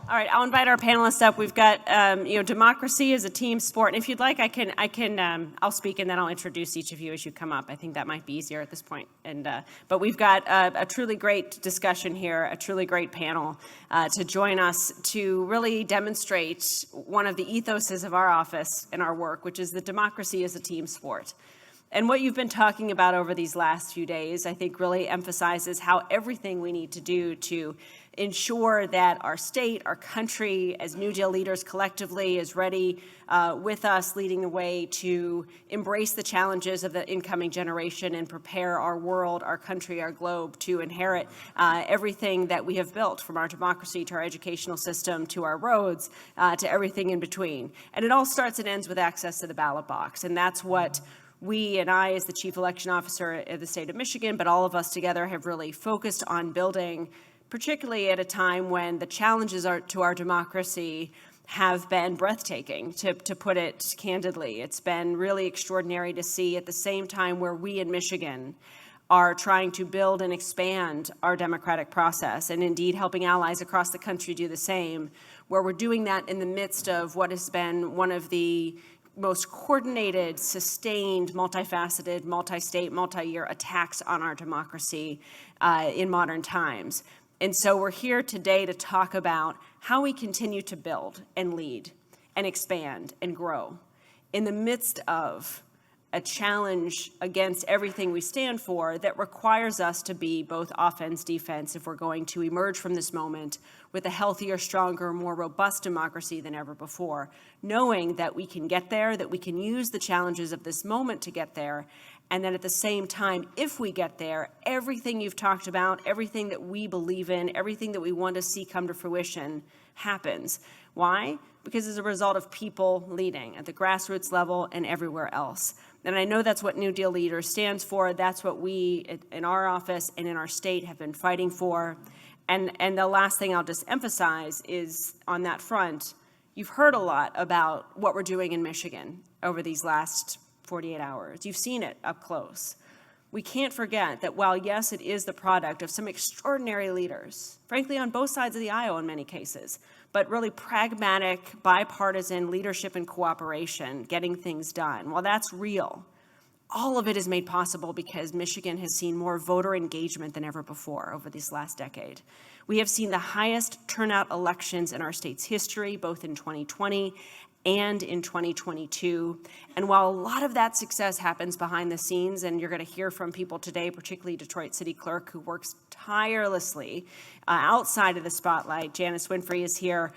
All right, I'll invite our panelists up. We've got, democracy is a team sport. And if you'd like, I'll speak and then I'll introduce each of you as you come up. I think that might be easier at this point. But we've got a truly great discussion here, a truly great panel to join us to really demonstrate one of the ethoses of our office and our work, which is that democracy is a team sport. And what you've been talking about over these last few days, I think, really emphasizes how everything we need to do to ensure that our state, our country, as New Deal leaders collectively is ready with us, leading the way to embrace the challenges of the incoming generation and prepare our world, our country, our globe to inherit everything that we have built, from our democracy to our educational system to our roads to everything in between. And it all starts and ends with access to the ballot box. And that's what we and I, as the chief election officer of the state of Michigan, but all of us together have really focused on building, particularly at a time when the challenges to our democracy have been breathtaking, to put it candidly. It's been really extraordinary to see at the same time where we in Michigan are trying to build and expand our democratic process, and indeed helping allies across the country do the same, where we're doing that in the midst of what has been one of the most coordinated, sustained, multifaceted, multi-state, multi-year attacks on our democracy in modern times. And so we're here today to talk about how we continue to build and lead and expand and grow in the midst of a challenge against everything we stand for that requires us to be both offense, defense, if we're going to emerge from this moment with a healthier, stronger, more robust democracy than ever before, knowing that we can get there, that we can use the challenges of this moment to get there, and then at the same time, if we get there, everything you've talked about, everything that we believe in, everything that we want to see come to fruition happens. Why? Because as a result of people leading at the grassroots level and everywhere else. And I know that's what New Deal Leaders stands for. That's what we in our office and in our state have been fighting for. And the last thing I'll just emphasize is on that front, you've heard a lot about what we're doing in Michigan over these last 48 hours. You've seen it up close. We can't forget that while, yes, it is the product of some extraordinary leaders, frankly, on both sides of the aisle in many cases, but really pragmatic, bipartisan leadership and cooperation, getting things done. While that's real, all of it is made possible because Michigan has seen more voter engagement than ever before over this last decade. We have seen the highest turnout elections in our state's history, both in 2020 and in 2022. And while a lot of that success happens behind the scenes, and you're going to hear from people today, particularly Detroit City Clerk, who works tirelessly outside of the spotlight, Janice Winfrey is here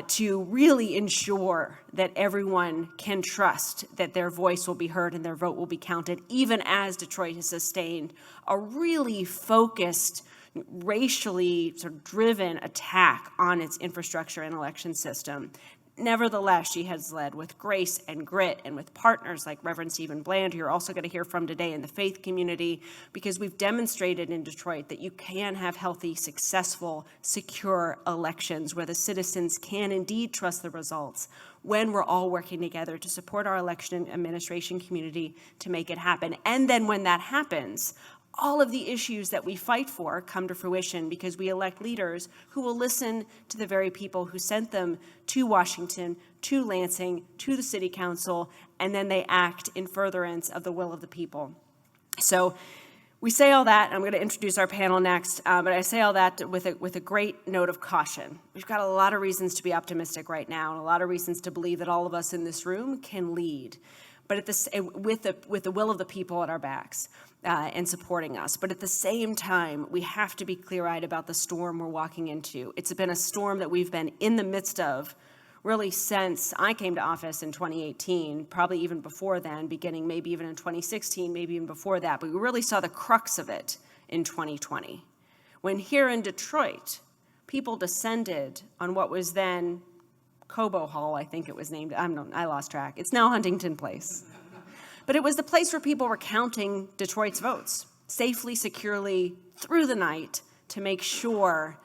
to really ensure that everyone can trust that their voice will be heard and their vote will be counted, even as Detroit has sustained a really focused, racially sort of driven attack on its infrastructure and election system. Nevertheless, she has led with grace and grit and with partners like Reverend Stephen Bland, who you're also going to hear from today in the faith community, because we've demonstrated in Detroit that you can have healthy, successful, secure elections where the citizens can indeed trust the results when we're all working together to support our election administration community to make it happen. And then when that happens, all of the issues that we fight for come to fruition because we elect leaders who will listen to the very people who sent them to Washington, to Lansing, to the city council, and then they act in furtherance of the will of the people. So we say all that. I'm going to introduce our panel next, but I say all that with a great note of caution. We've got a lot of reasons to be optimistic right now and a lot of reasons to believe that all of us in this room can lead, but with the will of the people at our backs. And supporting us. But at the same time, we have to be clear-eyed about the storm we're walking into. It's been a storm that we've been in the midst of really since I came to office in 2018, probably even before then, beginning maybe even in 2016, maybe even before that. But we really saw the crux of it in 2020, when here in Detroit, people descended on what was then Cobo Hall, I think it was named. I lost track. It's now Huntington Place. But it was the place where people were counting Detroit's votes safely, securely, through the night to make sure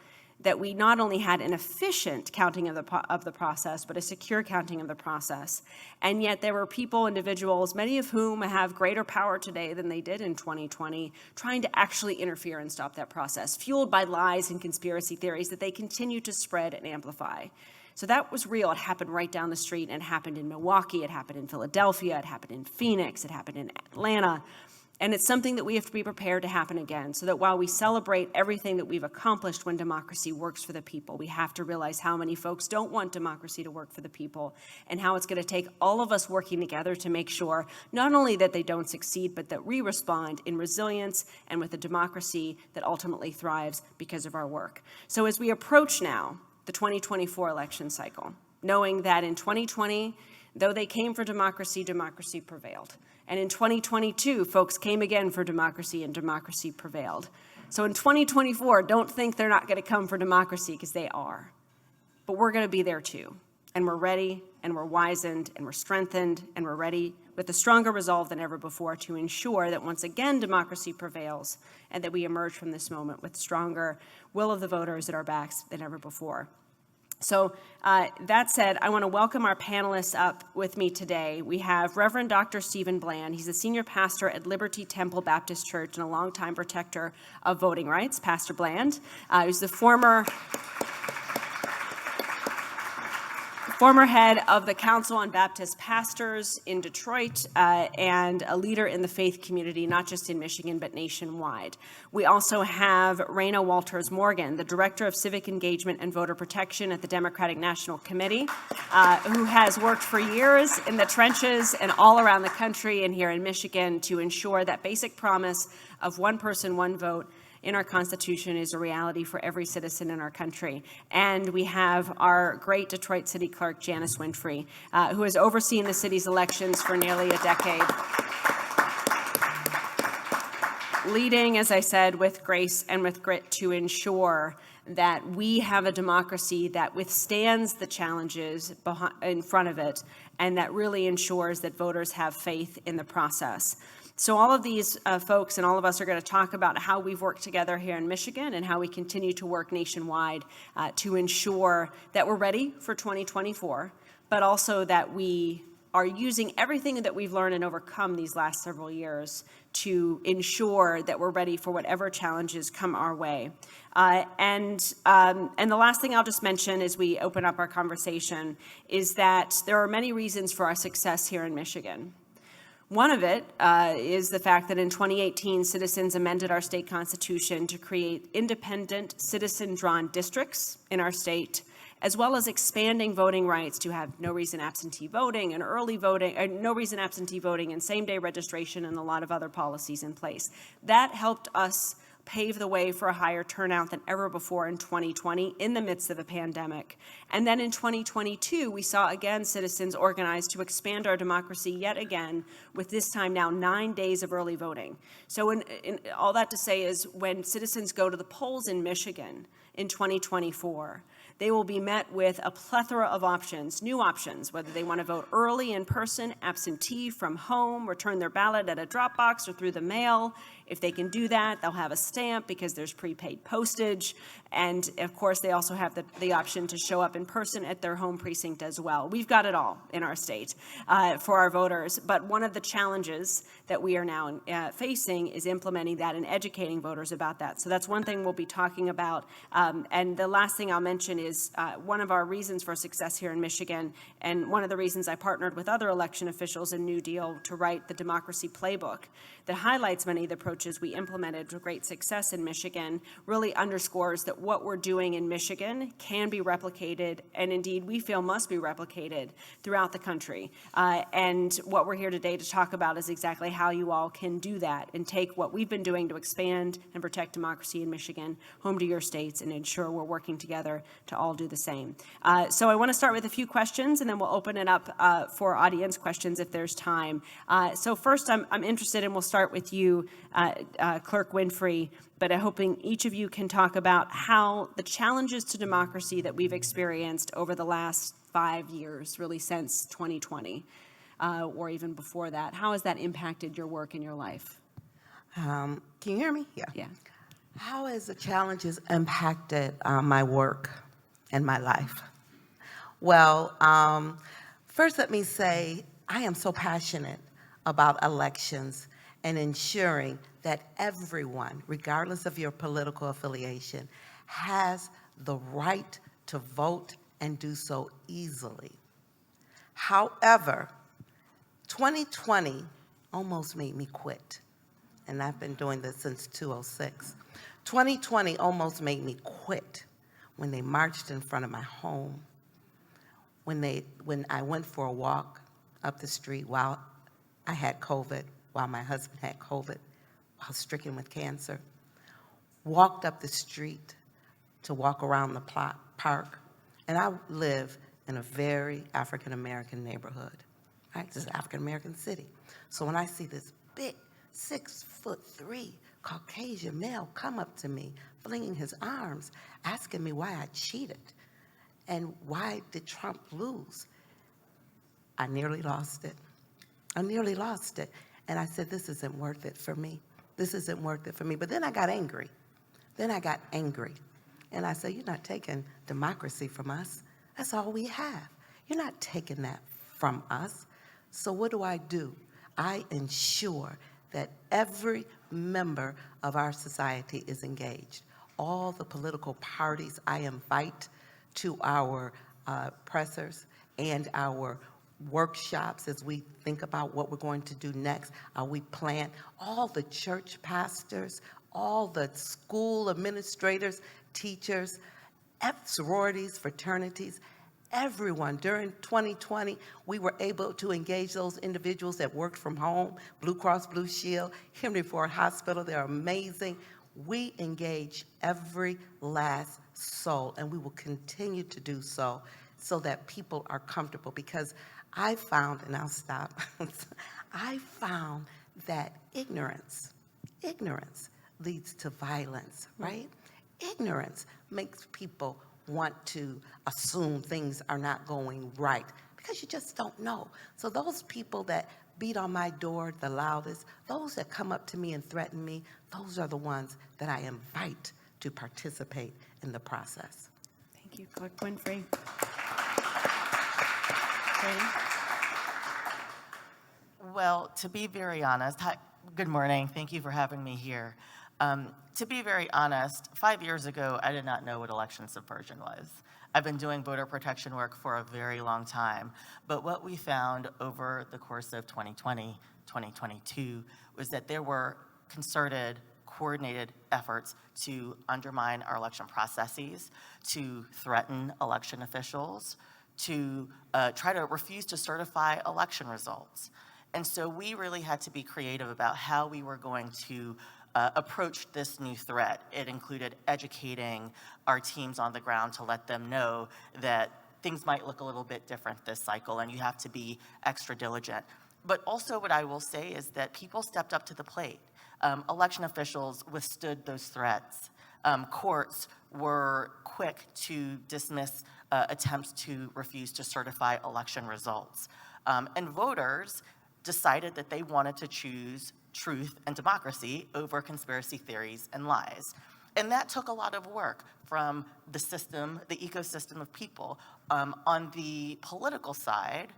that we not only had an efficient counting of the process, but a secure counting of the process. And yet there were people, individuals, many of whom have greater power today than they did in 2020, trying to actually interfere and stop that process, fueled by lies and conspiracy theories that they continue to spread and amplify. So that was real. It happened right down the street, and it happened in Milwaukee, it happened in Philadelphia, it happened in Phoenix, it happened in Atlanta. And it's something that we have to be prepared to happen again, so that while we celebrate everything that we've accomplished when democracy works for the people, we have to realize how many folks don't want democracy to work for the people, and how it's going to take all of us working together to make sure not only that they don't succeed, but that we respond in resilience and with a democracy that ultimately thrives because of our work. So as we approach now the 2024 election cycle, knowing that in 2020, though they came for democracy, democracy prevailed. And in 2022, folks came again for democracy, and democracy prevailed. So in 2024, don't think they're not going to come for democracy, because they are. But we're going to be there too. And we're ready, and we're wizened, and we're strengthened, and we're ready with a stronger resolve than ever before to ensure that once again democracy prevails, and that we emerge from this moment with stronger will of the voters at our backs than ever before. So that said, I want to welcome our panelists up with me today. We have Reverend Dr. Stephen Bland. He's a senior pastor at Liberty Temple Baptist Church and a longtime protector of voting rights. Pastor Bland, who's the former head of the Council on Baptist Pastors in Detroit, and a leader in the faith community, not just in Michigan, but nationwide. We also have Reyna Walters-Morgan, the Director of Civic Engagement and Voter Protection at the Democratic National Committee, who has worked for years in the trenches and all around the country and here in Michigan to ensure that basic promise of one person, one vote in our Constitution is a reality for every citizen in our country. And we have our great Detroit City Clerk, Janice Winfrey, who has overseen the city's elections for nearly a decade, leading, as I said, with grace and with grit to ensure that we have a democracy that withstands the challenges in front of it, and that really ensures that voters have faith in the process. So all of these folks and all of us are going to talk about how we've worked together here in Michigan and how we continue to work nationwide to ensure that we're ready for 2024, but also that we are using everything that we've learned and overcome these last several years to ensure that we're ready for whatever challenges come our way. And the last thing I'll just mention as we open up our conversation is that there are many reasons for our success here in Michigan. One of it is the fact that in 2018, citizens amended our state constitution to create independent citizen-drawn districts in our state, as well as expanding voting rights to have no reason absentee voting and early voting, no reason absentee voting and same-day registration, and a lot of other policies in place. That helped us pave the way for a higher turnout than ever before in 2020 in the midst of a pandemic. And then in 2022, we saw again citizens organized to expand our democracy yet again, with this time now 9 days of early voting. So in all that to say is when citizens go to the polls in Michigan in 2024, they will be met with a plethora of options, new options, whether they want to vote early in person, absentee from home, return their ballot at a drop box or through the mail. If they can do that, they'll have a stamp because there's prepaid postage. And of course, they also have the option to show up in person at their home precinct as well. We've got it all in our state for our voters. But one of the challenges that we are now facing is implementing that and educating voters about that. So that's one thing we'll be talking about. And the last thing I'll mention is one of our reasons for success here in Michigan, and one of the reasons I partnered with other election officials in NewDEAL to write the Democracy Playbook that highlights many of the approaches we implemented with great success in Michigan, really underscores that what we're doing in Michigan can be replicated, and indeed we feel must be replicated throughout the country. And what we're here today to talk about is exactly how you all can do that and take what we've been doing to expand and protect democracy in Michigan home to your states and ensure we're working together to all do the same. So I want to start with a few questions, and then we'll open it up for audience questions if there's time. So first, I'm interested, and we'll start with you, Clerk Winfrey, but I'm hoping each of you can talk about how the challenges to democracy that we've experienced over the last 5 years, really since 2020, or even before that, how has that impacted your work and your life? Can you hear me? Yeah. Yeah. How has the challenges impacted my work and my life? Well, first let me say I am so passionate about elections and ensuring that everyone, regardless of your political affiliation, has the right to vote and do so easily. However, 2020 almost made me quit, and I've been doing this since 2006. 2020 almost made me quit when they marched in front of my home, when I went for a walk up the street while I had COVID, while my husband had COVID, while stricken with cancer, walked up the street to walk around the park, and I live in a very African-American neighborhood, right? This is an African-American city. So when I see this big 6'3" Caucasian male come up to me, flinging his arms, asking me why I cheated and why did Trump lose, I nearly lost it. I nearly lost it. And I said, this isn't worth it for me. This isn't worth it for me. But then I got angry. And I said, you're not taking democracy from us. That's all we have. You're not taking that from us. So what do? I ensure that every member of our society is engaged. All the political parties I invite to our pressers and our workshops as we think about what we're going to do next. We plan all the church pastors, all the school administrators, teachers, sororities, fraternities, everyone. During 2020, we were able to engage those individuals that worked from home, Blue Cross Blue Shield, Henry Ford Hospital. They're amazing. We engage every last soul, and we will continue to do so that people are comfortable, because I found, and I'll stop, I found that ignorance leads to violence, right? Ignorance makes people want to assume things are not going right because you just don't know. So those people that beat on my door the loudest, those that come up to me and threaten me, those are the ones that I invite to participate in the process. Thank you, Clerk Winfrey. Well, to be very honest, good morning. Thank you for having me here. To be very honest, 5 years ago, I did not know what election subversion was. I've been doing voter protection work for a very long time, but what we found over the course of 2020, 2022, was that there were concerted, coordinated efforts to undermine our election processes, to threaten election officials, to try to refuse to certify election results. And so we really had to be creative about how we were going to approach this new threat. It included educating our teams on the ground to let them know that things might look a little bit different this cycle and you have to be extra diligent. But also what I will say is that people stepped up to the plate. Election officials withstood those threats. Courts were quick to dismiss attempts to refuse to certify election results. And voters decided that they wanted to choose truth and democracy over conspiracy theories and lies. And that took a lot of work from the system, the ecosystem of people. On the political side,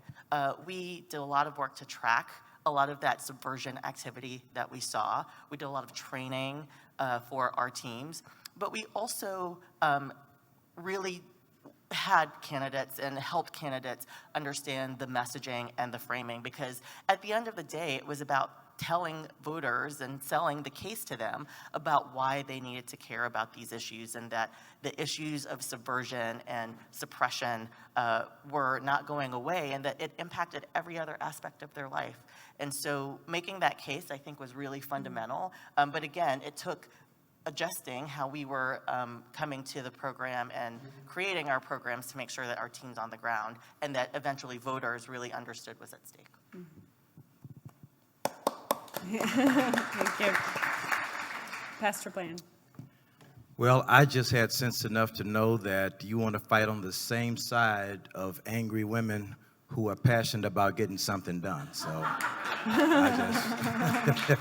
we did a lot of work to track a lot of that subversion activity that we saw. We did a lot of training for our teams, but we also really had candidates and helped candidates understand the messaging and the framing, because at the end of the day, it was about telling voters and selling the case to them about why they needed to care about these issues, and that the issues of subversion and suppression were not going away, and that it impacted every other aspect of their life. And so making that case, I think, was really fundamental. But again, it took adjusting how we were coming to the program and creating our programs to make sure that our team's on the ground and that eventually voters really understood what's at stake. Thank you. Pastor Bland. Well, I just had sense enough to know that you want to fight on the same side of angry women who are passionate about getting something done. So I just...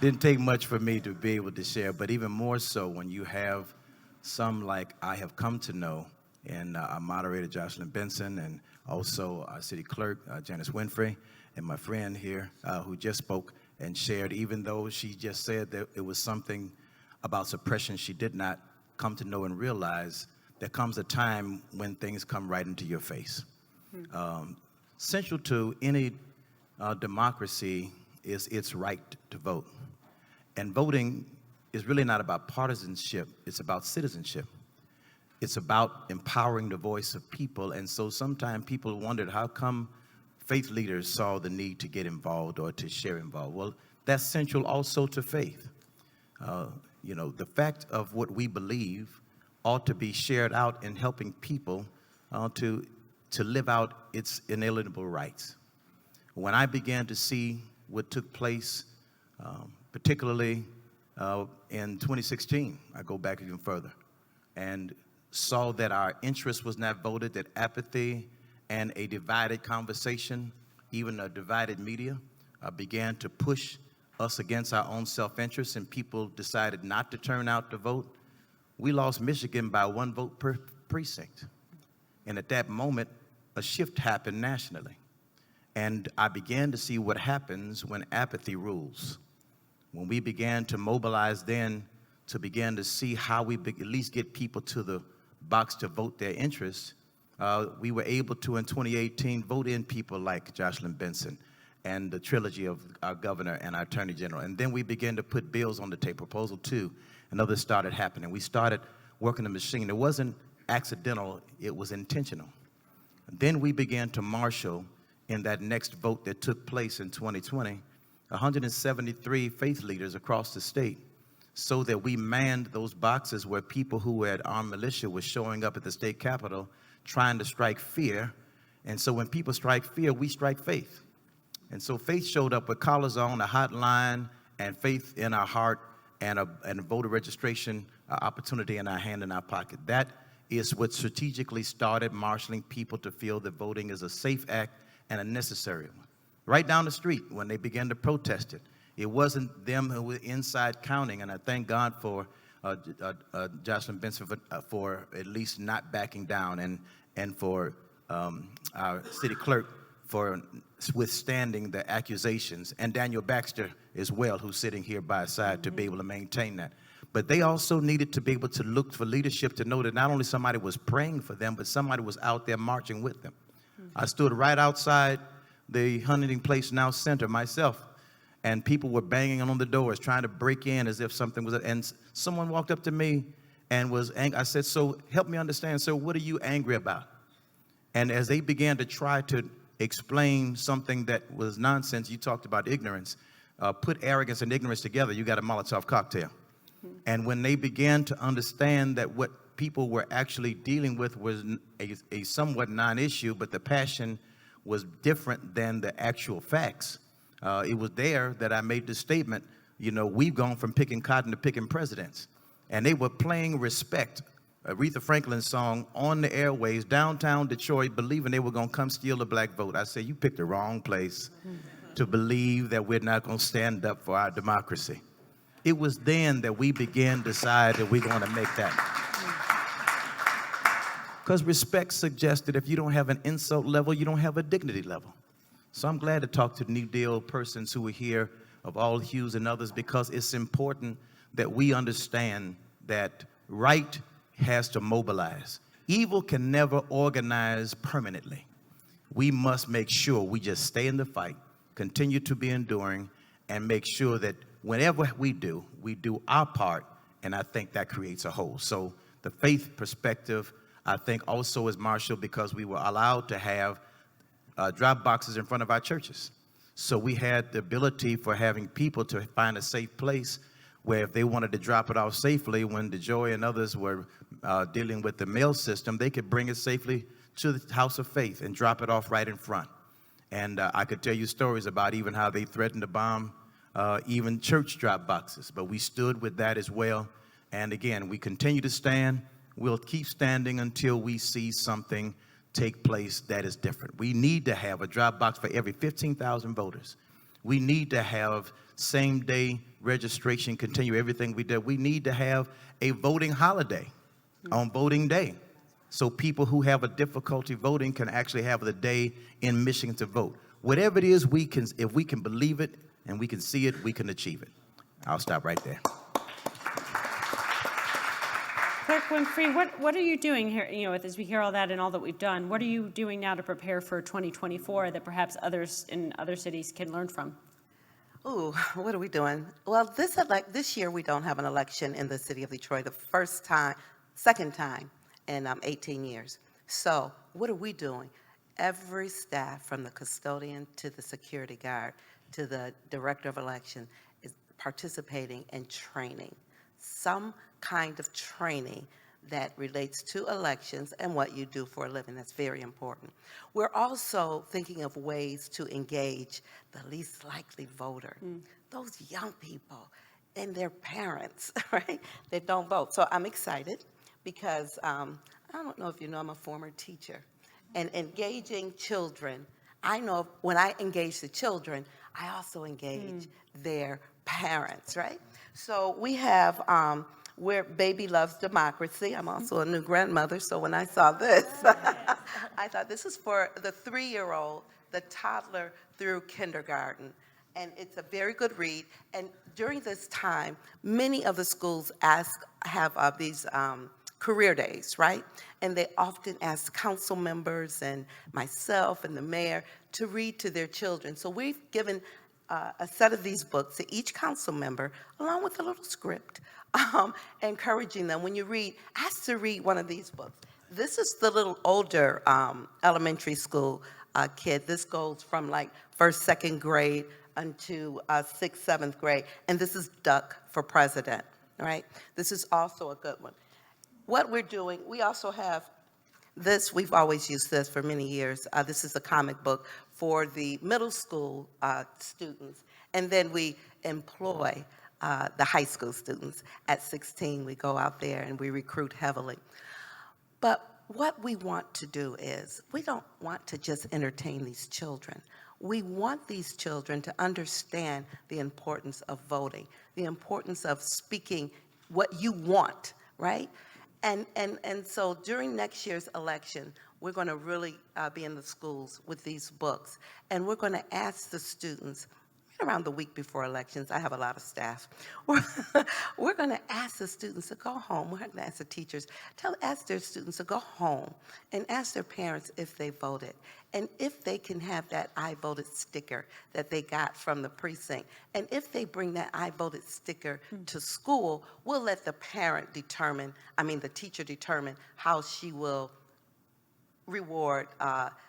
Didn't take much for me to be able to share, but even more so when you have some like I have come to know, and our moderator Jocelyn Benson, and also our City Clerk Janice Winfrey, and my friend here who just spoke and shared, even though she just said that it was something about suppression she did not come to know and realize, there comes a time when things come right into your face. Central to any democracy is its right to vote. And voting is really not about partisanship, it's about citizenship. It's about empowering the voice of people. And so sometimes people wondered how come faith leaders saw the need to get involved or to share involved. Well, that's central also to faith. You know, the fact of what we believe ought to be shared out in helping people to live out its inalienable rights. When I began to see what took place, particularly in 2016, I go back even further, and saw that our interest was not voted, that apathy and a divided conversation, even a divided media, began to push us against our own self-interest, and people decided not to turn out to vote. We lost Michigan by 1 vote per precinct. And at that moment, a shift happened nationally. And I began to see what happens when apathy rules. When we began to mobilize then to begin to see how we at least get people to the box to vote their interests, we were able to, in 2018, vote in people like Jocelyn Benson and the trilogy of our governor and our attorney general. And then we began to put bills on the table, Proposal 2, and others started happening. We started working the machine. It wasn't accidental, it was intentional. And then we began to marshal in that next vote that took place in 2020, 173 faith leaders across the state, so that we manned those boxes where people who had armed militia were showing up at the state capitol trying to strike fear. And so when people strike fear, we strike faith. And so faith showed up with collars on, a hotline, and faith in our heart, and a voter registration opportunity in our hand, in our pocket. That is what strategically started marshaling people to feel that voting is a safe act and a necessary one. Right down the street, when they began to protest it, it wasn't them who were inside counting, and I thank God for Jocelyn Benson for at least not backing down, and for our city clerk for withstanding the accusations, and Daniel Baxter as well, who's sitting here by his side, to be able to maintain that. But they also needed to be able to look for leadership to know that not only somebody was praying for them, but somebody was out there marching with them. I stood right outside the Huntington Place Now Center myself, and people were banging on the doors, trying to break in as if something was, and someone walked up to me and was angry. I said, so help me understand, sir, what are you angry about? And as they began to try to explain something that was nonsense, you talked about ignorance, put arrogance and ignorance together, you got a Molotov cocktail. And when they began to understand that what people were actually dealing with was a somewhat non-issue, but the passion was different than the actual facts, it was there that I made the statement, you know, we've gone from picking cotton to picking presidents. And they were playing Respect, Aretha Franklin's song, on the airways, downtown Detroit, believing they were going to come steal the black vote. I said, you picked the wrong place to believe that we're not going to stand up for our democracy. It was then that we began to decide that we're going to make that. Because respect suggests that if you don't have an insult level, you don't have a dignity level. So I'm glad to talk to New Deal persons who are here of all hues and others, because it's important that we understand that right has to mobilize. Evil can never organize permanently. We must make sure we just stay in the fight, continue to be enduring, and make sure that whenever we do our part, and I think that creates a whole. So the faith perspective, I think, also is martial, because we were allowed to have drop boxes in front of our churches. So we had the ability for having people to find a safe place where if they wanted to drop it off safely, when DeJoy and others were dealing with the mail system, they could bring it safely to the house of faith and drop it off right in front. And I could tell you stories about even how they threatened to bomb even church drop boxes, but we stood with that as well. And again, we continue to stand. We'll keep standing until we see something take place that is different. We need to have a drop box for every 15,000 voters. We need to have same-day registration, continue everything we did. We need to have a voting holiday on voting day, so people who have a difficulty voting can actually have the day in Michigan to vote. Whatever it is, if we can believe it and we can see it, we can achieve it. I'll stop right there. Clerk Winfrey, what are you doing here, as we hear all that and all that we've done, what are you doing now to prepare for 2024 that perhaps others in other cities can learn from? Ooh, what are we doing? Well, this year we don't have an election in the city of Detroit, the second time in 18 years. So what are we doing? Every staff, from the custodian to the security guard to the director of election, is participating in training, some kind of training that relates to elections and what you do for a living. That's very important. We're also thinking of ways to engage the least likely voter, those young people and their parents, right, that don't vote. So I'm excited because I don't know if you know, I'm a former teacher. And engaging children, I know when I engage the children, I also engage their parents, right? So we have where Baby Loves Democracy. I'm also a new grandmother, so when I saw this, I thought this is for the 3-year-old, the toddler through kindergarten. And it's a very good read. And during this time, many of the schools have these career days, right? And they often ask council members and myself and the mayor to read to their children. So we've given a set of these books to each council member, along with a little script, encouraging them, when you read, ask to read one of these books. This is the little older elementary school kid. This goes from like 1st, 2nd grade into 6th, 7th grade. And this is Duck for President, right? This is also a good one. What we're doing, we also have this, we've always used this for many years. This is a comic book for the middle school students. And then we employ the high school students. At 16, we go out there and we recruit heavily. But what we want to do is, we don't want to just entertain these children. We want these children to understand the importance of voting, the importance of speaking what you want, right? And so during next year's election, we're going to really be in the schools with these books. And we're going to ask the students, around the week before elections, I have a lot of staff, we're going to ask the students to go home. We're going to ask the teachers, ask their students to go home and ask their parents if they voted, and if they can have that I voted sticker that they got from the precinct. And if they bring that I voted sticker to school, we'll let the the teacher determine how she will reward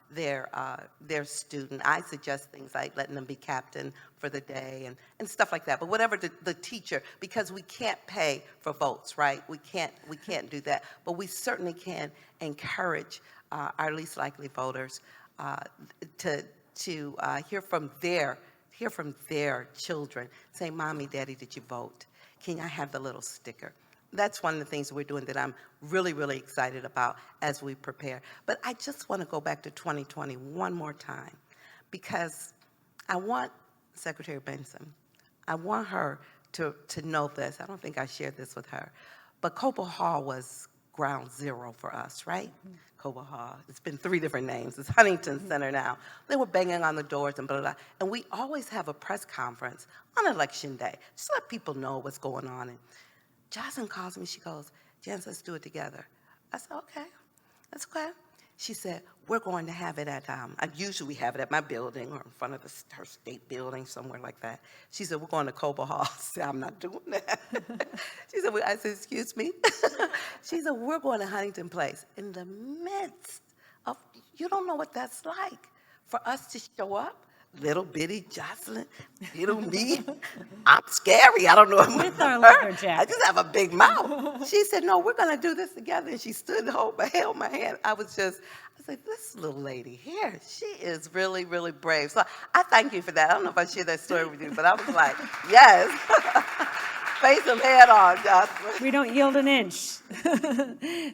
their student. I suggest things like letting them be captain for the day and stuff like that. But whatever the teacher, because we can't pay for votes, right? We can't do that. But we certainly can encourage our least likely voters to hear from their children, saying, "Mommy, Daddy, did you vote? Can I have the little sticker?" That's one of the things we're doing that I'm really, really excited about as we prepare. But I just want to go back to 2020 one more time, because I want Secretary Benson, I want her to know this. I don't think I shared this with her. But Cobo Hall was ground zero for us, right? Cobo Hall. It's been 3 different names. It's Huntington Center now. They were banging on the doors and blah, blah, blah. And we always have a press conference on Election Day, just to let people know what's going on. And Jocelyn calls me, she goes, "Janice, let's do it together." I said, "Okay, that's okay." She said, "We're going to have it at, usually we have it at my building or in front of her state building, somewhere like that." She said, "We're going to Cobo Hall." I said, "I'm not doing that." She said, I said, "Excuse me?" She said, "We're going to Huntington Place." In the midst of, you don't know what that's like, for us to show up, little bitty Jocelyn, little me. I'm scary. I don't know. With our leather jacket. I just have a big mouth. She said, "No, we're going to do this together." And she stood and held my hand. I said, "This little lady here, she is really, really brave." So I thank you for that. I don't know if I shared that story with you, but I was like, yes. face them head on, Jocelyn. We don't yield an inch.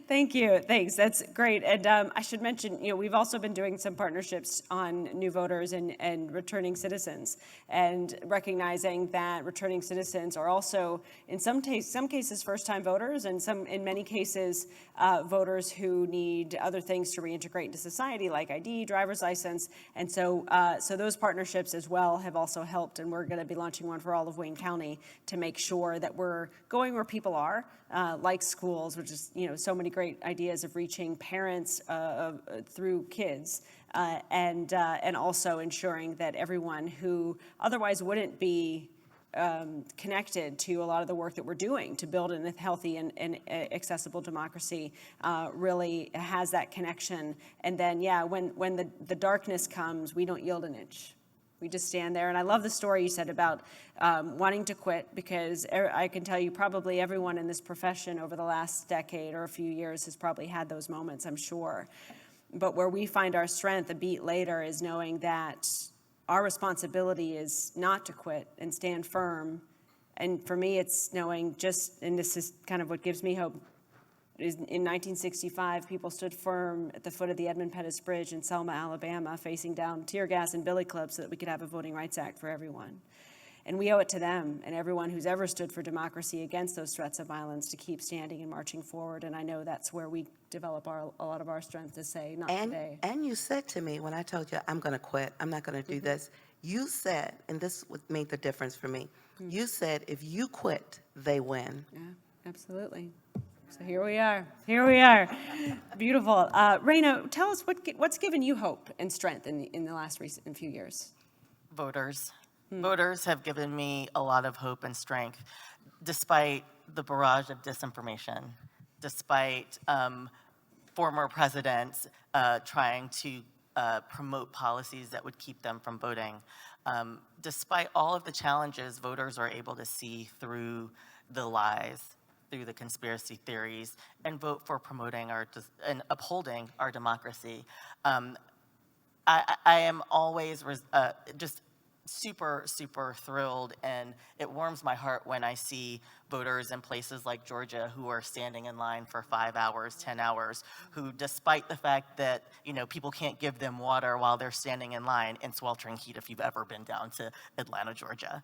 Thank you. Thanks. That's great. And I should mention, we've also been doing some partnerships on new voters and returning citizens, and recognizing that returning citizens are also, in some cases, first-time voters, and in many cases, voters who need other things to reintegrate into society, like ID, driver's license. And so those partnerships as well have also helped, and we're going to be launching one for all of Wayne County to make sure that we're going where people are, like schools, which is, so many great ideas of reaching parents through kids, and also ensuring that everyone who otherwise wouldn't be connected to a lot of the work that we're doing to build a healthy and accessible democracy really has that connection. And then, when the darkness comes, we don't yield an inch. We just stand there. And I love the story you said about wanting to quit, because I can tell you probably everyone in this profession over the last decade or a few years has probably had those moments, I'm sure. But where we find our strength a beat later is knowing that our responsibility is not to quit and stand firm. And for me, it's knowing and this is kind of what gives me hope, is in 1965, people stood firm at the foot of the Edmund Pettus Bridge in Selma, Alabama, facing down tear gas and billy clubs so that we could have a Voting Rights Act for everyone. And we owe it to them and everyone who's ever stood for democracy against those threats of violence to keep standing and marching forward. And I know that's where we develop a lot of our strength to say, not today. And you said to me when I told you, I'm going to quit, I'm not going to do this, you said, and this made the difference for me, you said, if you quit, they win. Yeah, absolutely. So here we are. Here we are. Beautiful. Reyna, tell us what's given you hope and strength in the last recent few years. Voters. Voters have given me a lot of hope and strength, despite the barrage of disinformation, despite former presidents trying to promote policies that would keep them from voting. Despite all of the challenges, voters are able to see through the lies, through the conspiracy theories, and vote for promoting and upholding our democracy. I am always just super, super thrilled, and it warms my heart when I see voters in places like Georgia who are standing in line for 5 hours, 10 hours, who, despite the fact that, people can't give them water while they're standing in line in sweltering heat, if you've ever been down to Atlanta, Georgia,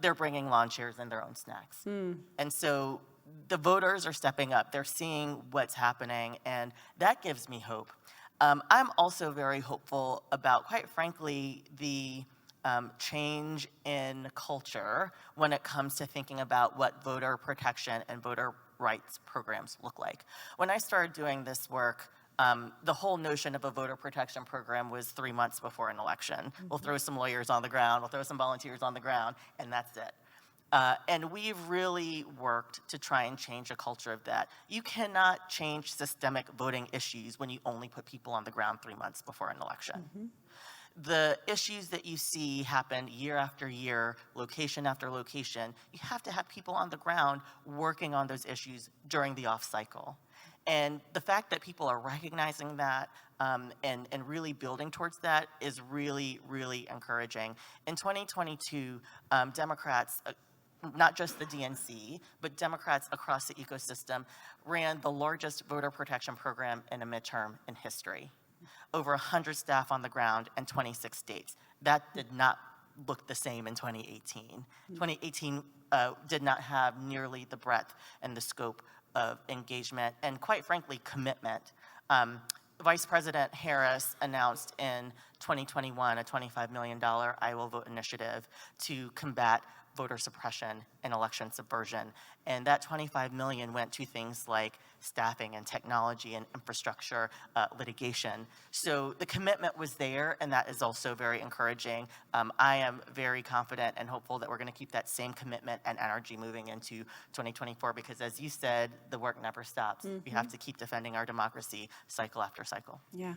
they're bringing lawn chairs and their own snacks. And so the voters are stepping up. They're seeing what's happening, and that gives me hope. I'm also very hopeful about, quite frankly, the change in culture when it comes to thinking about what voter protection and voter rights programs look like. When I started doing this work, the whole notion of a voter protection program was 3 months before an election. We'll throw some lawyers on the ground, we'll throw some volunteers on the ground, and that's it. And we've really worked to try and change a culture of that. You cannot change systemic voting issues when you only put people on the ground 3 months before an election. The issues that you see happen year after year, location after location, you have to have people on the ground working on those issues during the off cycle. And the fact that people are recognizing that and really building towards that is really, really encouraging. In 2022, Democrats, not just the DNC, but Democrats across the ecosystem ran the largest voter protection program in a midterm in history. Over 100 staff on the ground in 26 states. That did not look the same in 2018. 2018 did not have nearly the breadth and the scope of engagement and, quite frankly, commitment. Vice President Harris announced in 2021 a $25 million I Will Vote initiative to combat voter suppression and election subversion. And that $25 million went to things like staffing and technology and infrastructure, litigation. So the commitment was there, and that is also very encouraging. I am very confident and hopeful that we're going to keep that same commitment and energy moving into 2024, because as you said, the work never stops. We have to keep defending our democracy cycle after cycle. Yeah.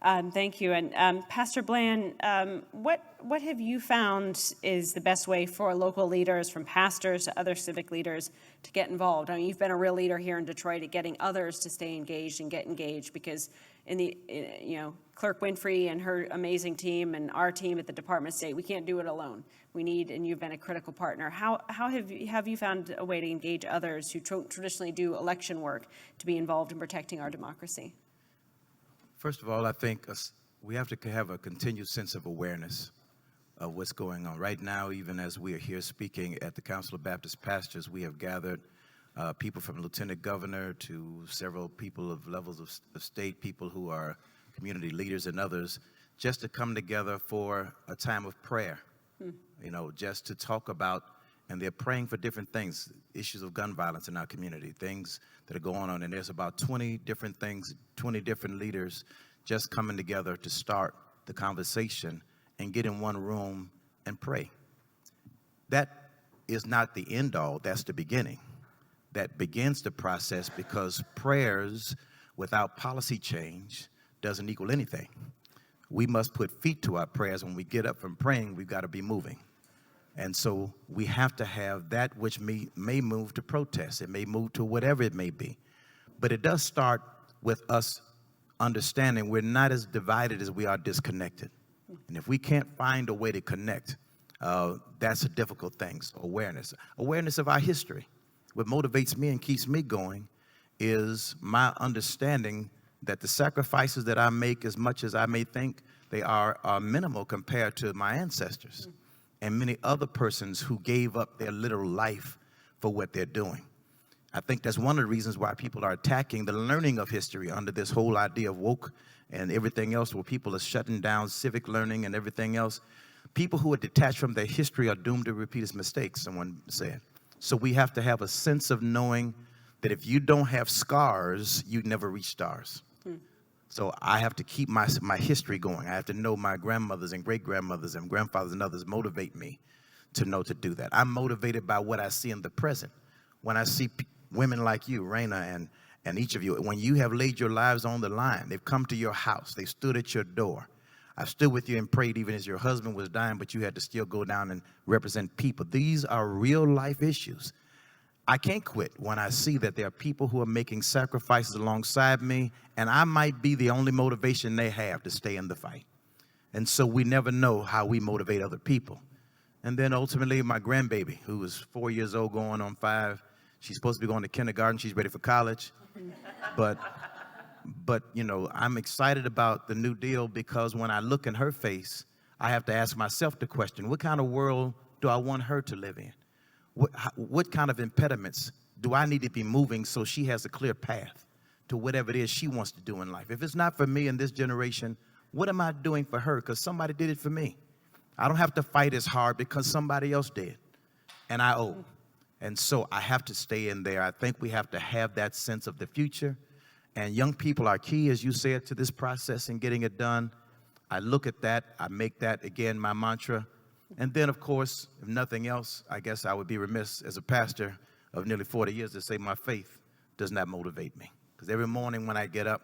Thank you. And Pastor Bland, what have you found is the best way for local leaders, from pastors to other civic leaders, to get involved? I mean, you've been a real leader here in Detroit at getting others to stay engaged and get engaged, because Clerk Winfrey and her amazing team and our team at the Department of State, we can't do it alone. We need, and you've been a critical partner. How have you found a way to engage others who traditionally do election work to be involved in protecting our democracy? First of all, I think we have to have a continued sense of awareness of what's going on. Right now, even as we are here speaking at the Council of Baptist Pastors, we have gathered people from Lieutenant Governor to several people of levels of state, people who are community leaders and others, just to come together for a time of prayer, just to talk about, and they're praying for different things, issues of gun violence in our community, things that are going on. And there's about 20 different things, 20 different leaders just coming together to start the conversation and get in one room and pray. That is not the end all, that's the beginning. That begins the process, because prayers without policy change doesn't equal anything. We must put feet to our prayers. When we get up from praying, we've got to be moving. And so we have to have that which may move to protest. It may move to whatever it may be. But it does start with us understanding we're not as divided as we are disconnected. And if we can't find a way to connect, that's a difficult thing. So awareness of our history. What motivates me and keeps me going is my understanding that the sacrifices that I make, as much as I may think they are minimal compared to my ancestors and many other persons who gave up their literal life for what they're doing. I think that's one of the reasons why people are attacking the learning of history under this whole idea of woke and everything else, where people are shutting down civic learning and everything else. People who are detached from their history are doomed to repeat its mistakes, someone said. So we have to have a sense of knowing that if you don't have scars, you never reach stars. So I have to keep my history going. I have to know my grandmothers and great-grandmothers and grandfathers and others motivate me to know to do that. I'm motivated by what I see in the present. When I see women like you, Reyna, and each of you, when you have laid your lives on the line, they've come to your house, they've stood at your door. I've stood with you and prayed even as your husband was dying, but you had to still go down and represent people. These are real life issues. I can't quit when I see that there are people who are making sacrifices alongside me, and I might be the only motivation they have to stay in the fight. And so we never know how we motivate other people. And then ultimately, my grandbaby, who is 4 years old going on 5, she's supposed to be going to kindergarten. She's ready for college. But I'm excited about the New Deal, because when I look in her face, I have to ask myself the question, what kind of world do I want her to live in? What kind of impediments do I need to be moving so she has a clear path to whatever it is she wants to do in life? If it's not for me in this generation, what am I doing for her? Because somebody did it for me. I don't have to fight as hard because somebody else did, and I owe. And so I have to stay in there. I think we have to have that sense of the future. And young people are key, as you said, to this process and getting it done. I look at that. I make that, again, my mantra. And then, of course, if nothing else, I guess I would be remiss as a pastor of nearly 40 years to say my faith does not motivate me. Because every morning when I get up,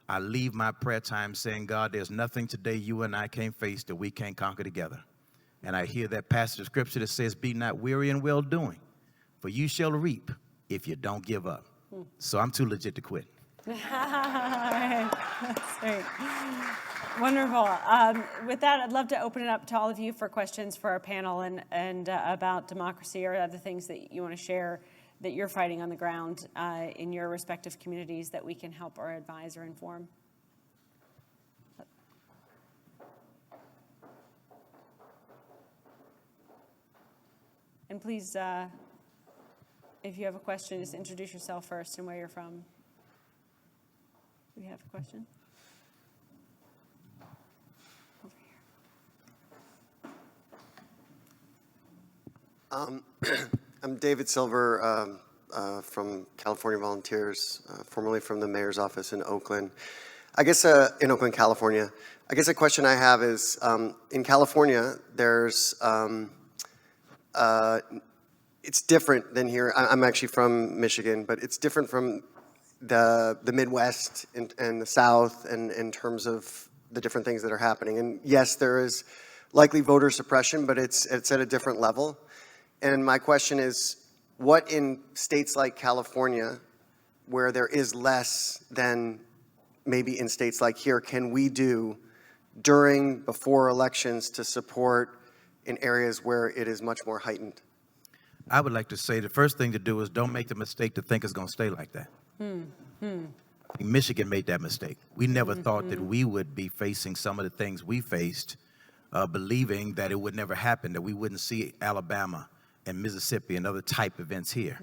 I leave my prayer time saying, God, there's nothing today you and I can't face that we can't conquer together. And I hear that passage of scripture that says, be not weary in well-doing, for you shall reap if you don't give up. So I'm too legit to quit. That's great. Wonderful. With that, I'd love to open it up to all of you for questions for our panel and about democracy or other things that you want to share that you're fighting on the ground in your respective communities that we can help or advise or inform. And please, if you have a question, just introduce yourself first and where you're from. Do we have a question? Over here. I'm David Silver from California Volunteers, formerly from the mayor's office in Oakland. I guess in Oakland, California. I guess a question I have is, in California, there's, it's different than here. I'm actually from Michigan, but it's different from the Midwest and the South, and in terms of the different things that are happening. And yes, there is likely voter suppression, but it's at a different level. And my question is, what in states like California, where there is less than maybe in states like here, can we do before elections to support in areas where it is much more heightened? I would like to say the first thing to do is don't make the mistake to think it's going to stay like that. Michigan made that mistake. We never thought that we would be facing some of the things we faced, believing that it would never happen, that we wouldn't see Alabama and Mississippi and other type events here.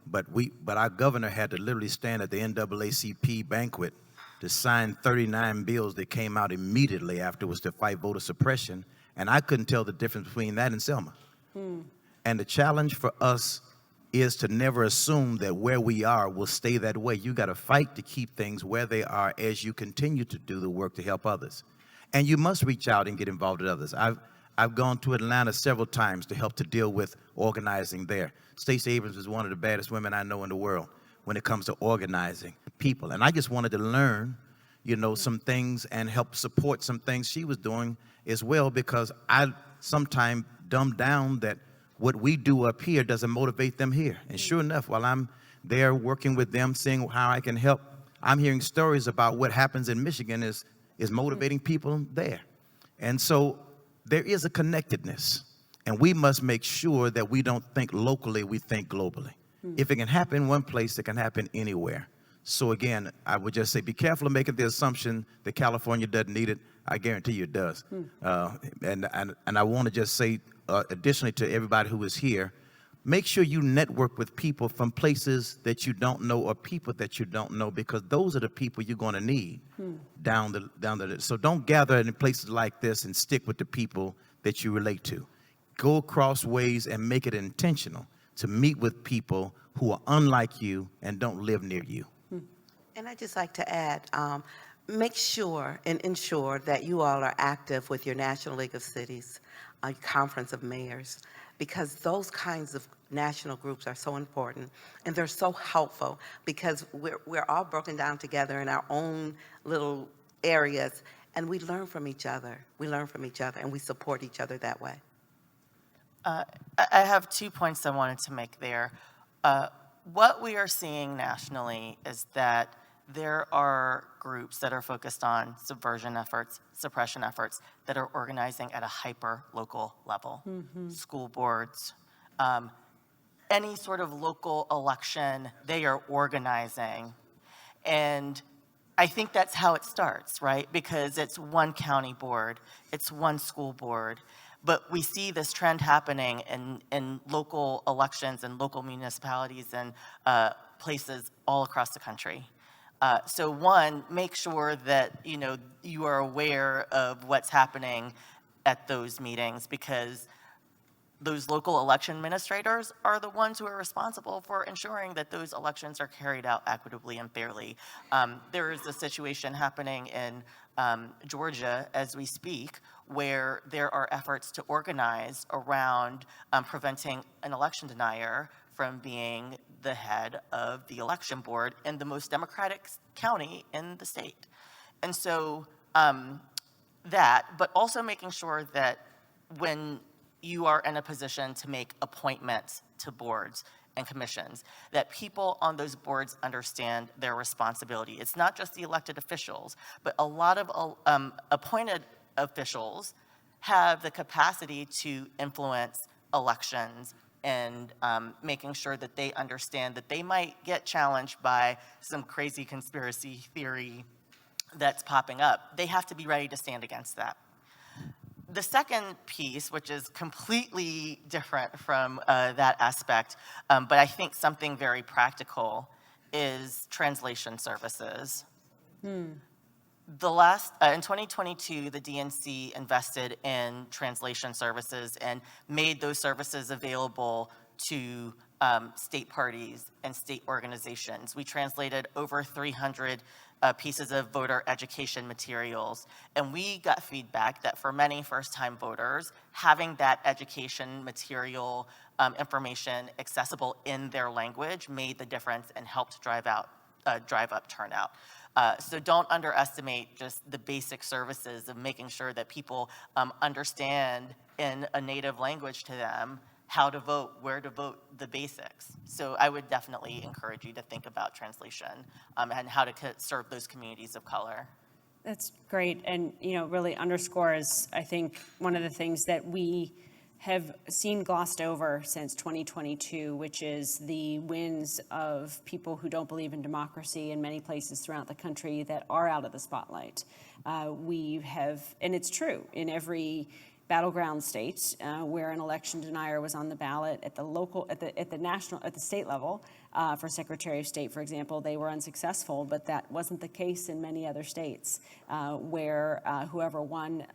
But our governor had to literally stand at the NAACP banquet to sign 39 bills that came out immediately afterwards to fight voter suppression, and I couldn't tell the difference between that and Selma. And the challenge for us is to never assume that where we are will stay that way. You got to fight to keep things where they are as you continue to do the work to help others. And you must reach out and get involved with others. I've gone to Atlanta several times to help to deal with organizing there. Stacey Abrams is one of the baddest women I know in the world when it comes to organizing people. And I just wanted to learn, some things and help support some things she was doing as well, because I sometimes dumb down that what we do up here doesn't motivate them here. And sure enough, while I'm there working with them, seeing how I can help, I'm hearing stories about what happens in Michigan is motivating people there. And so there is a connectedness, and we must make sure that we don't think locally, we think globally. If it can happen in one place, it can happen anywhere. So again, I would just say be careful of making the assumption that California doesn't need it. I guarantee you it does. And I want to just say, additionally to everybody who is here, make sure you network with people from places that you don't know or people that you don't know, because those are the people you're going to need down the. So don't gather in places like this and stick with the people that you relate to. Go across ways and make it intentional to meet with people who are unlike you and don't live near you. And I'd just like to add, make sure and ensure that you all are active with your National League of Cities, Conference of Mayors, because those kinds of national groups are so important, and they're so helpful, because we're all broken down together in our own little areas, and we learn from each other. And we support each other that way. I have 2 points I wanted to make there. What we are seeing nationally is that there are groups that are focused on subversion efforts, suppression efforts, that are organizing at a hyper-local level. School boards, any sort of local election, they are organizing. And I think that's how it starts, right? Because it's one county board, it's one school board. But we see this trend happening in local elections and local municipalities and places all across the country. So one, make sure that you are aware of what's happening at those meetings, because those local election administrators are the ones who are responsible for ensuring that those elections are carried out equitably and fairly. There is a situation happening in Georgia as we speak, where there are efforts to organize around preventing an election denier from being the head of the election board in the most democratic county in the state. And so but also making sure that when you are in a position to make appointments to boards and commissions, that people on those boards understand their responsibility. It's not just the elected officials, but a lot of appointed officials have the capacity to influence elections, and making sure that they understand that they might get challenged by some crazy conspiracy theory that's popping up. They have to be ready to stand against that. The second piece, which is completely different from that aspect, but I think something very practical, is translation services. In 2022, the DNC invested in translation services and made those services available to state parties and state organizations. We translated over 300 pieces of voter education materials, and we got feedback that for many first-time voters, having that education material information accessible in their language made the difference and helped drive out drive-up turnout. So don't underestimate just the basic services of making sure that people understand in a native language to them how to vote, where to vote, the basics. So I would definitely encourage you to think about translation and how to serve those communities of color. That's great, and really underscores, I think, one of the things that we have seen glossed over since 2022, which is the wins of people who don't believe in democracy in many places throughout the country that are out of the spotlight. We have, and it's true, in every battleground state where an election denier was on the ballot at the local, at the state level. For Secretary of State, for example, they were unsuccessful, but that wasn't the case in many other states where whoever won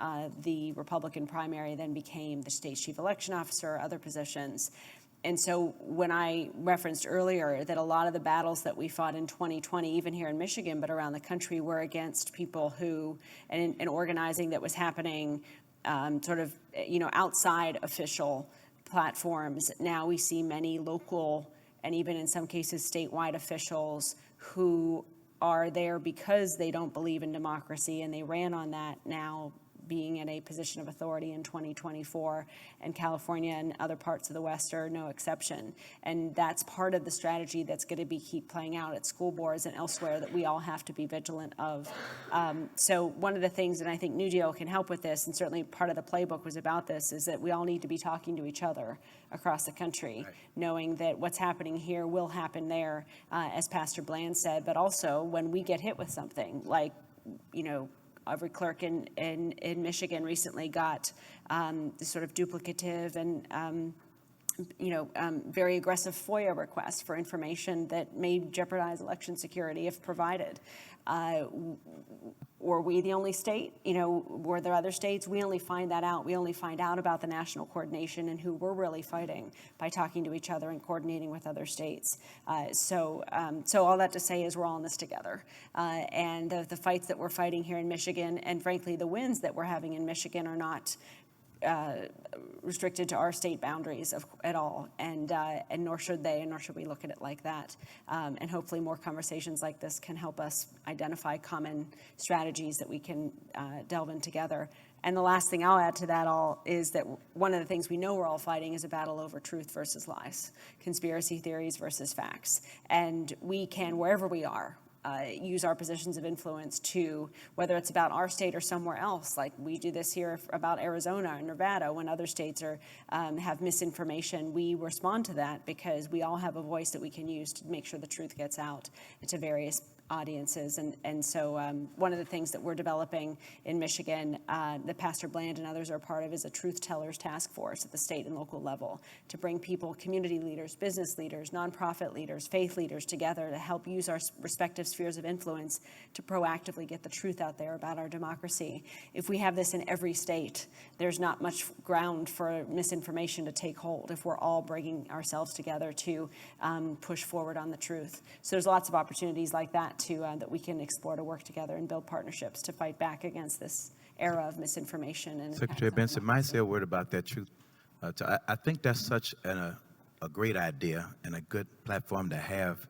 the Republican primary then became the state's chief election officer, other positions. And so when I referenced earlier that a lot of the battles that we fought in 2020, even here in Michigan, but around the country, were against people who, and organizing that was happening outside official platforms. Now we see many local and even in some cases statewide officials who are there because they don't believe in democracy, and they ran on that, now being in a position of authority in 2024, and California and other parts of the West are no exception. And that's part of the strategy that's going to keep playing out at school boards and elsewhere that we all have to be vigilant of. So one of the things, and I think NewDEAL can help with this, and certainly part of the playbook was about this, is that we all need to be talking to each other across the country, right, knowing that what's happening here will happen there, as Pastor Bland said, but also when we get hit with something like, every clerk in Michigan recently got this sort of duplicative and very aggressive FOIA requests for information that may jeopardize election security if provided. Were we the only state? Were there other states? We only find that out. We only find out about the national coordination and who we're really fighting by talking to each other and coordinating with other states. So all that to say is we're all in this together. And the fights that we're fighting here in Michigan, and frankly, the wins that we're having in Michigan, are not restricted to our state boundaries at all, and nor should they, and nor should we look at it like that. And hopefully more conversations like this can help us identify common strategies that we can delve in together. And the last thing I'll add to that all is that one of the things we know we're all fighting is a battle over truth versus lies, conspiracy theories versus facts. And we can, wherever we are, use our positions of influence to, whether it's about our state or somewhere else, like we do this here about Arizona and Nevada, when other states have misinformation, we respond to that because we all have a voice that we can use to make sure the truth gets out to various audiences. And so one of the things that we're developing in Michigan that Pastor Bland and others are part of is a truth tellers task force at the state and local level to bring people, community leaders, business leaders, nonprofit leaders, faith leaders together to help use our respective spheres of influence to proactively get the truth out there about our democracy. If we have this in every state, there's not much ground for misinformation to take hold if we're all bringing ourselves together to push forward on the truth. So there's lots of opportunities like that that we can explore to work together and build partnerships to fight back against this era of misinformation. And Secretary Benson, might I say a word about that truth? I think that's such a great idea and a good platform to have,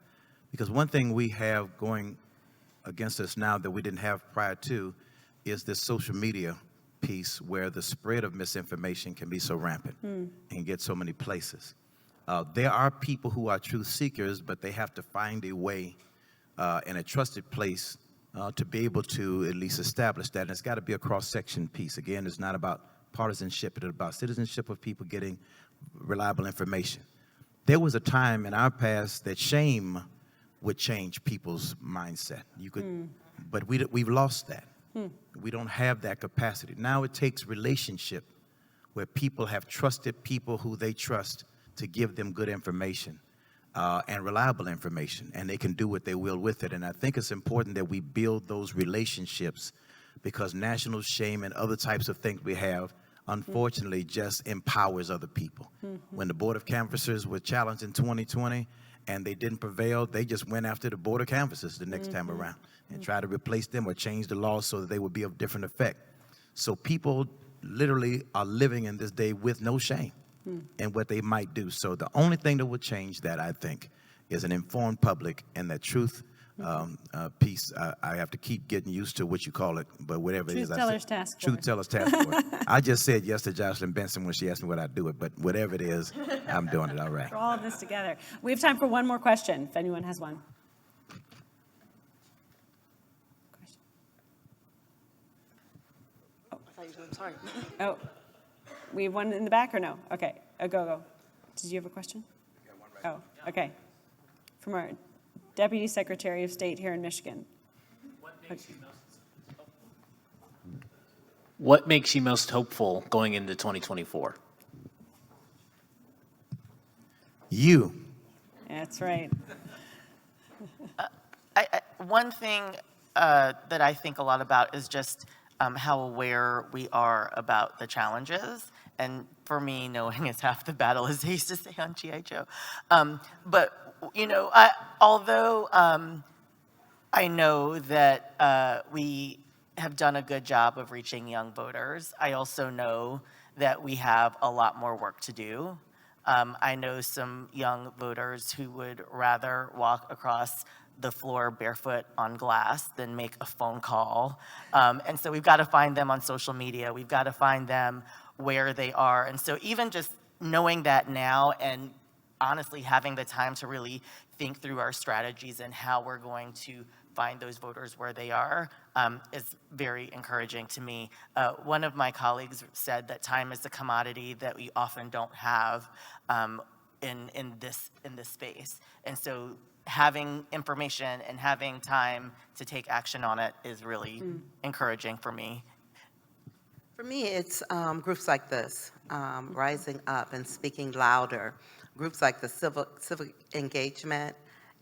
because one thing we have going against us now that we didn't have prior to is this social media piece where the spread of misinformation can be so rampant and get so many places. There are people who are truth seekers, but they have to find a way in a trusted place to be able to at least establish that. And it's got to be a cross-section piece. Again, it's not about partisanship, it's about citizenship of people getting reliable information. There was a time in our past that shame would change people's mindset. You could, but we've lost that. We don't have that capacity. Now it takes relationship where people have trusted people who they trust to give them good information. And reliable information, and they can do what they will with it. And I think it's important that we build those relationships, because national shame and other types of things we have, unfortunately, just empowers other people. When the Board of Canvassers were challenged in 2020 and they didn't prevail, they just went after the Board of Canvassers the next time around and tried to replace them or change the laws so that they would be of different effect. So people literally are living in this day with no shame and what they might do. So the only thing that would change that, I think, is an informed public and that truth piece. I have to keep getting used to what you call it, but whatever it is. Truth Tellers Task Force. Truth Tellers Task Force. I just said yes to Jocelyn Benson when she asked me what I do it, but whatever it is, I'm doing it all right. For all of this together. We have time for one more question, if anyone has one. Sorry. Oh, we have one in the back or no? Okay, go. Did you have a question? Oh, okay. From our Deputy Secretary of State here in Michigan. What makes you most hopeful going into 2024? You. That's right. One thing that I think a lot about is just how aware we are about the challenges. And for me, knowing is half the battle, as they used to say on G.I. Joe. But, you know, although I know that we have done a good job of reaching young voters, I also know that we have a lot more work to do. I know some young voters who would rather walk across the floor barefoot on glass than make a phone call. And so we've got to find them on social media. We've got to find them where they are. And so even just knowing that now and honestly having the time to really think through our strategies and how we're going to find those voters where they are is very encouraging to me. One of my colleagues said that time is a commodity that we often don't have in this space. And so having information and having time to take action on it is really encouraging for me. For me, it's groups like this, rising up and speaking louder, groups like the civic engagement,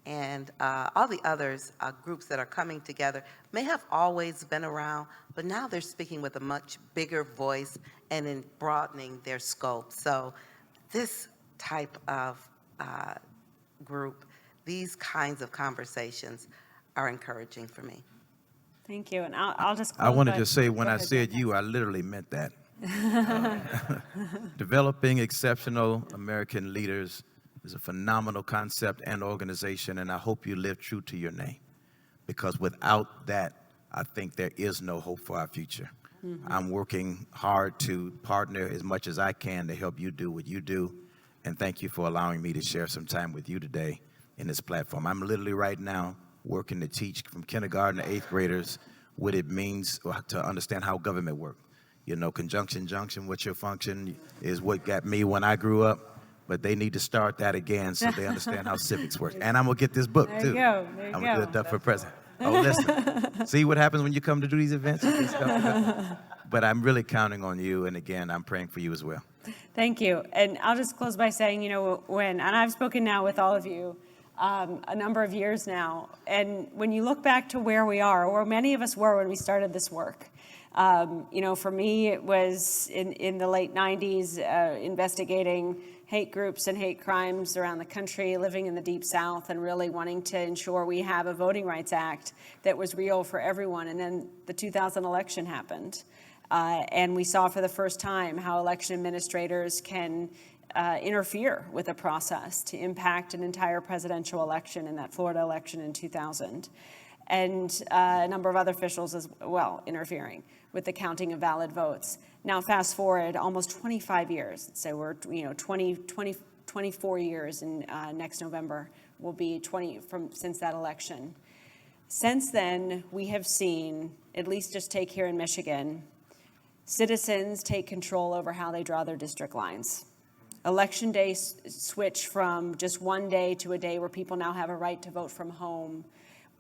and all the others, groups that are coming together, may have always been around, but now they're speaking with a much bigger voice and in broadening their scope. So this type of group, these kinds of conversations are encouraging for me. Thank you. And I'll just close I want to by- just say, when Go I ahead, said Jeff. you, I literally meant that. Developing exceptional American leaders is a phenomenal concept and organization, and I hope you live true to your name, because without that, I think there is no hope for our future. I'm working hard to partner as much as I can to help you do what you do, and thank you for allowing me to share some time with you today in this platform. I'm literally right now working to teach from kindergarten to 8th graders what it means to understand how government works. You know, conjunction, junction, what's your function is what got me when I grew up, but they need to start that again so they understand how civics work. And I'm gonna get this book There too. you go. There you I'm gonna go. do it up for president. Oh, listen, see what happens when you come to do these events? You get stuff. But I'm really counting on you, and again, I'm praying for you as well. Thank you. And I'll just close by saying, you know, and I've spoken now with all of you a number of years now, and when you look back to where we are, or many of us were when we started this work, you know, for me, it was in the late 90s, investigating hate groups and hate crimes around the country, living in the Deep South, and really wanting to ensure we have a Voting Rights Act that was real for everyone. And then the 2000 election happened. And we saw for the first time how election administrators can interfere with a process to impact an entire presidential election in that Florida election in 2000. And a number of other officials as well interfering with the counting of valid votes. Now fast forward almost 25 years. So we're 24 years in next November will be 20 since that election. Since then, we have seen, at least just take here in Michigan, citizens take control over how they draw their district lines. Election day switch from just one day to a day where people now have a right to vote from home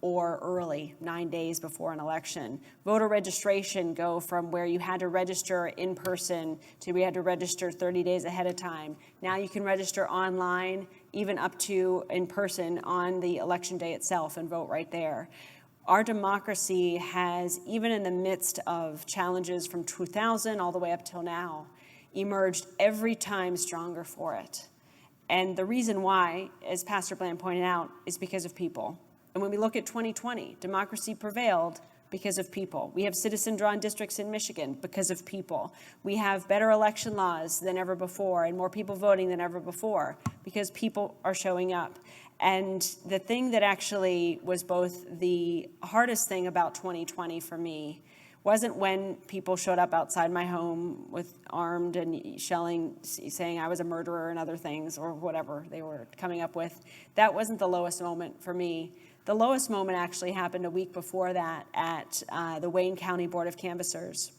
or early, 9 days before an election. Voter registration go from where you had to register in person to we had to register 30 days ahead of time. Now you can register online, even up to in person on the election day itself and vote right there. Our democracy has, even in the midst of challenges from 2000 all the way up till now, emerged every time stronger for it. And the reason why, as Pastor Bland pointed out, is because of people. And when we look at 2020, democracy prevailed because of people. We have citizen-drawn districts in Michigan because of people. We have better election laws than ever before and more people voting than ever before because people are showing up. And the thing that actually was both the hardest thing about 2020 for me wasn't when people showed up outside my home with armed and shelling, saying I was a murderer and other things, or whatever they were coming up with. That wasn't the lowest moment for me. The lowest moment actually happened a week before that at the Wayne County Board of Canvassers,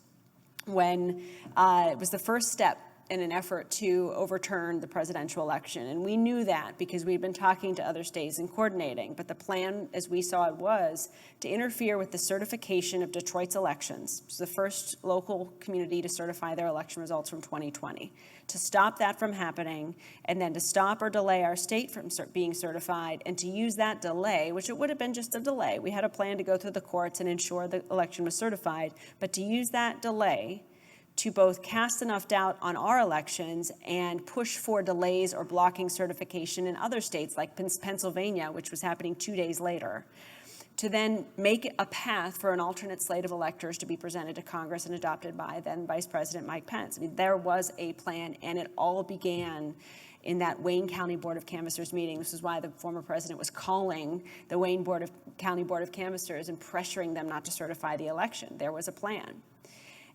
when it was the first step in an effort to overturn the presidential election. And we knew that because we'd been talking to other states and coordinating. But the plan, as we saw it, was to interfere with the certification of Detroit's elections. It was the first local community to certify their election results from 2020. To stop that from happening, and then to stop or delay our state from being certified, and to use that delay, which it would have been just a delay. We had a plan to go through the courts and ensure the election was certified, but to use that delay to both cast enough doubt on our elections and push for delays or blocking certification in other states like Pennsylvania, which was happening 2 days later, to then make a path for an alternate slate of electors to be presented to Congress and adopted by then Vice President Mike Pence. I mean, there was a plan, and it all began in that Wayne County Board of Canvassers meeting. This is why the former president was calling the Wayne County Board of Canvassers and pressuring them not to certify the election. There was a plan.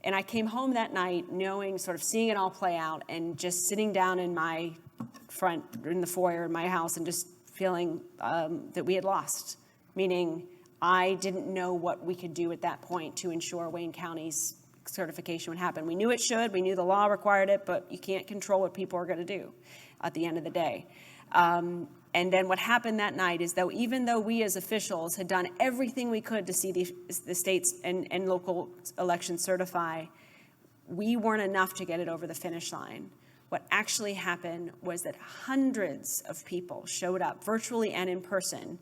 And I came home that night knowing, sort of seeing it all play out, and just sitting down in my in the foyer in my house, and just feeling that we had lost, meaning I didn't know what we could do at that point to ensure Wayne County's certification would happen. We knew it should, we knew the law required it, but you can't control what people are going to do at the end of the day. And then what happened that night is, though, even though we as officials had done everything we could to see the states and local elections certify, we weren't enough to get it over the finish line. What actually happened was that hundreds of people showed up, virtually and in person,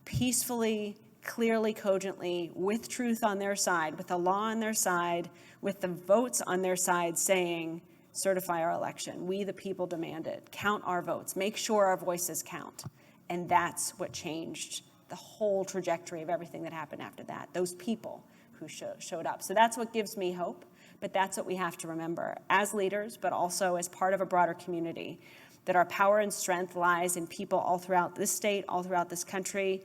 peacefully, clearly, cogently, with truth on their side, with the law on their side, with the votes on their side, saying, certify our election. We, the people, demand it. Count our votes. Make sure our voices count. And that's what changed the whole trajectory of everything that happened after that. Those people who showed up. So that's what gives me hope. But that's what we have to remember as leaders, but also as part of a broader community, that our power and strength lies in people all throughout this state, all throughout this country,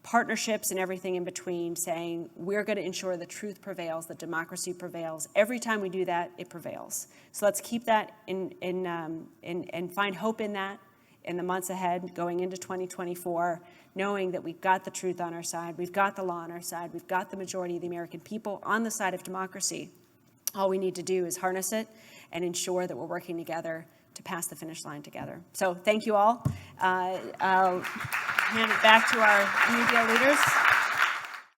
partnerships and everything in between, saying we're going to ensure the truth prevails, that democracy prevails. Every time we do that, it prevails. So let's keep that and find hope in that in the months ahead, going into 2024, knowing that we've got the truth on our side, we've got the law on our side, we've got the majority of the American people on the side of democracy. All we need to do is harness it and ensure that we're working together to pass the finish line together. So thank you all. I'll hand it back to our NewDEAL leaders.